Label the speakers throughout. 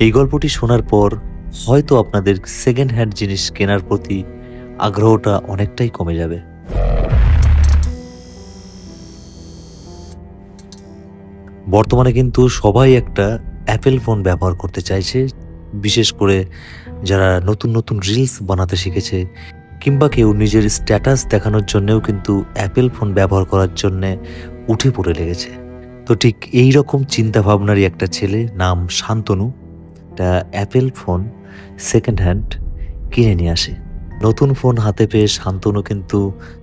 Speaker 1: এই গল্পটি শোনার পর হয়তো আপনাদের সেকেন্ড হ্যান্ড জিনিস কেনার প্রতি আগ্রহটা অনেকটাই কমে যাবে। বর্তমানে কিন্তু সবাই একটা অ্যাপেল ফোন ব্যবহার করতে চাইছে, বিশেষ করে যারা নতুন নতুন রিলস বানাতে শিখেছে কিংবা কেউ নিজের স্ট্যাটাস দেখানোর জন্যও কিন্তু অ্যাপেল ফোন ব্যবহার করার জন্যে উঠে পড়ে লেগেছে। তো ঠিক এই রকম চিন্তাভাবনারই একটা ছেলে, নাম শান্তনু, একটা অ্যাপেল ফোন সেকেন্ড হ্যান্ড কিনে নিয়ে আসে। নতুন ফোন হাতে পেয়ে শান্তনু কিন্তু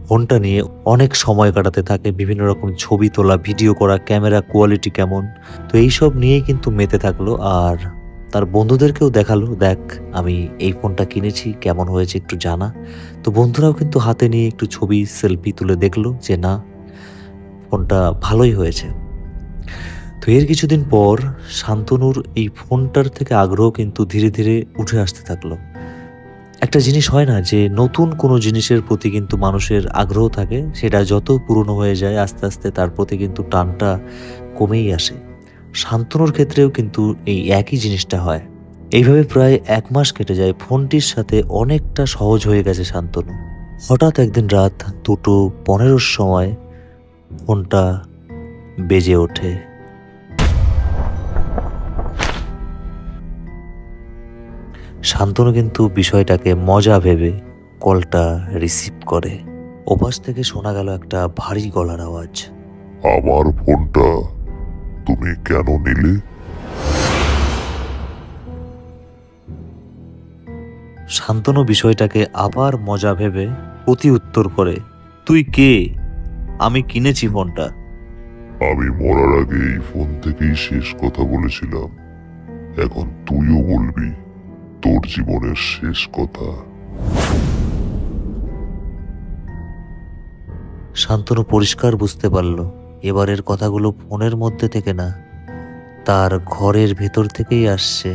Speaker 1: ফোনটা নিয়ে অনেক সময় কাটাতে থাকে, বিভিন্ন রকম ছবি তোলা, ভিডিও করা, ক্যামেরা কোয়ালিটি কেমন, তো এইসব নিয়েই কিন্তু মেতে থাকলো। আর তার বন্ধুদেরকেও দেখালো, দেখ আমি এই ফোনটা কিনেছি, কেমন হয়েছে একটু জানা। তো বন্ধুরাও কিন্তু হাতে নিয়ে একটু ছবি সেলফি তুলে দেখলো যে না, ফোনটা ভালোই হয়েছে। তো এর কিছুদিন পর শান্তনুর এই ফোনটার থেকে আগ্রহ কিন্তু ধীরে ধীরে উঠে আসতে থাকলো। একটা জিনিস হয় না যে নতুন কোনো জিনিসের প্রতি কিন্তু মানুষের আগ্রহ থাকে, সেটা যত পুরনো হয়ে যায় আস্তে আস্তে তার প্রতি কিন্তু টানটা কমেই আসে। শান্তনুর ক্ষেত্রেও কিন্তু এই একই জিনিসটা হয়। এইভাবে প্রায় 1 মাস কেটে যায়, ফোনটির সাথে অনেকটা সহজ হয়ে গেছে শান্তনু। হঠাৎ একদিন রাত 2:15 সময় ফোনটা বেজে ওঠে। শান্তনু কিন্তু বিষয়টাকে মজা ভেবে কলটা রিসিভ করে। ওপাশ থেকে শোনা গেল একটা ভারী গলার আওয়াজ।
Speaker 2: আমার ফোনটা তুমি কেন নিলে?
Speaker 1: শান্তনু বিষয়টাকে আবার মজা ভেবে প্রতি উত্তর করে, তুই কে? আমি কিনেছি ফোনটা।
Speaker 2: আমি মরার আগে এই ফোন থেকেই শেষ কথা বলেছিলাম, এখন তুইও বলবি তোর জীবনের শেষ কথা।
Speaker 1: শান্তনু পরিষ্কার বুঝতে পারল এবারের কথাগুলো ফোনের মধ্যে থেকে না, তার ঘরের ভেতর থেকেই আসছে।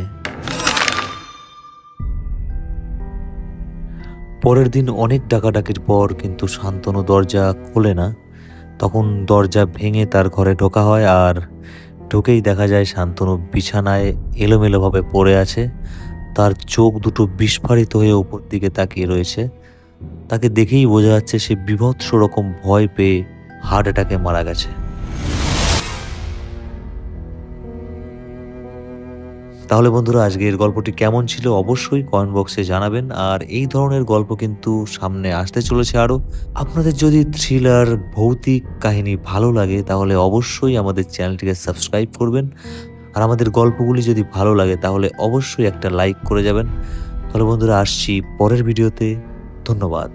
Speaker 1: পরের দিন অনেক ডাকাডাকির পর কিন্তু শান্তনু দরজা খোলে না। তখন দরজা ভেঙে তার ঘরে ঢোকা হয়, আর ঢুকেই দেখা যায় শান্তনু বিছানায় এলোমেলোভাবে পড়ে আছে। তার চোখ দুটো বিস্ফারিত হয়ে উপর দিকে তাকিয়ে রয়েছে। তাকে দেখেই বোঝা যাচ্ছে সে বীভৎস রকম ভয় পেয়ে হার্ট অ্যাটাকে মারা গেছে। তাহলে বন্ধুরা, আজকের গল্পটি কেমন ছিল অবশ্যই কমেন্ট বক্সে জানাবেন। আর এই ধরনের গল্প কিন্তু সামনে আসতে চলেছে আরও। আপনাদের যদি থ্রিলার, ভৌতিক কাহিনী ভালো লাগে তাহলে অবশ্যই আমাদের চ্যানেলটিকে সাবস্ক্রাইব করবেন। আর আমাদের গল্পগুলি যদি ভালো লাগে তাহলে অবশ্যই একটা লাইক করে যাবেন। তাহলে বন্ধুরা, আসছি পরের ভিডিওতে। ধন্যবাদ।